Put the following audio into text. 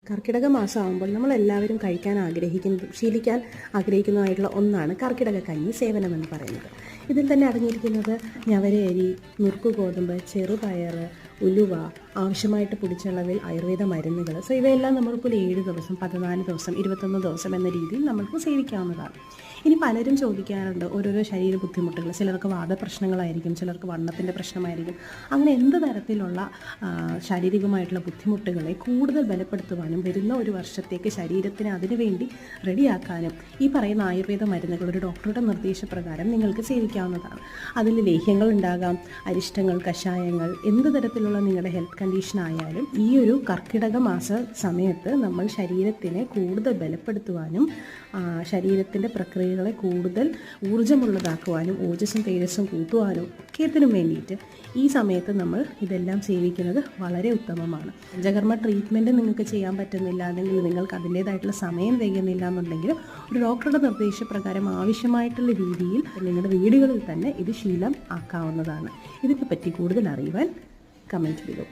കർക്കിടക മാസമാകുമ്പോൾ നമ്മളെല്ലാവരും ശീലിക്കാൻ ആഗ്രഹിക്കുന്നതായിട്ടുള്ള ഒന്നാണ് കർക്കിടക കഞ്ഞി സേവനം എന്ന് പറയുന്നത്. ഇതിൽ തന്നെ അടങ്ങിയിരിക്കുന്നത് ഞവരയരി, നുറുക്ക് ഗോതമ്പ്, ചെറുപയർ, ഉലുവ, ആവശ്യമായിട്ട് പിടിച്ചളവിൽ ആയുർവേദ മരുന്നുകൾ. ഇവയെല്ലാം നമ്മൾക്കൊരു 7 ദിവസം, 14 ദിവസം, 21 ദിവസം എന്ന രീതിയിൽ നമുക്ക് സേവിക്കാവുന്നതാണ്. ഇനി പലരും ചോദിക്കാറുണ്ട് ഓരോരോ ശരീര ബുദ്ധിമുട്ടുകൾ. ചിലർക്ക് വാദപ്രശ്നങ്ങളായിരിക്കും, ചിലർക്ക് വണ്ണത്തിൻ്റെ പ്രശ്നമായിരിക്കും. അങ്ങനെ എന്ത് തരത്തിലുള്ള ശാരീരികമായിട്ടുള്ള ബുദ്ധിമുട്ടുകളെ കൂടുതൽ ബലപ്പെടുത്തുവാനും വരുന്ന ഒരു വർഷത്തേക്ക് ശരീരത്തിനെ അതിനുവേണ്ടി റെഡിയാക്കാനും ഈ പറയുന്ന ആയുർവേദ മരുന്നുകൾ ഒരു ഡോക്ടറുടെ നിർദ്ദേശപ്രകാരം നിങ്ങൾക്ക് സേവിക്കാവുന്നതാണ്. അതിൽ ലേഹ്യങ്ങൾ ഉണ്ടാകാം, അരിഷ്ടങ്ങൾ, കഷായങ്ങൾ, എന്ത് തരത്തിലുള്ള നിങ്ങളുടെ ഹെൽത്ത് കണ്ടീഷൻ ആയാലും ഈ ഒരു കർക്കിടക മാസ സമയത്ത് നമ്മൾ ശരീരത്തിനെ കൂടുതൽ ബലപ്പെടുത്തുവാനും ശരീരത്തിൻ്റെ പ്രക്രിയകളെ കൂടുതൽ ഊർജ്ജമുള്ളതാക്കുവാനും ഓജസ്സും തേജസ്സും കൂട്ടുവാനും ഒക്കെത്തിനും വേണ്ടിയിട്ട് ഈ സമയത്ത് നമ്മൾ ഇതെല്ലാം സേവിക്കുന്നത് വളരെ ഉത്തമമാണ്. പഞ്ചകർമ്മ ട്രീറ്റ്മെൻറ്റ് നിങ്ങൾക്ക് ചെയ്യാൻ പറ്റുന്നില്ല, അല്ലെങ്കിൽ നിങ്ങൾക്ക് അതിൻ്റേതായിട്ടുള്ള സമയം തികയുന്നില്ല എന്നുണ്ടെങ്കിൽ ഒരു ഡോക്ടറുടെ നിർദ്ദേശപ്രകാരം ആവശ്യമായിട്ടുള്ള രീതിയിൽ നിങ്ങളുടെ വീടുകളിൽ തന്നെ ഇത് ശീലം ആക്കാവുന്നതാണ്. ഇതിനെപ്പറ്റി കൂടുതൽ അറിയുവാൻ കമൻറ്റ് ചെയ്തു.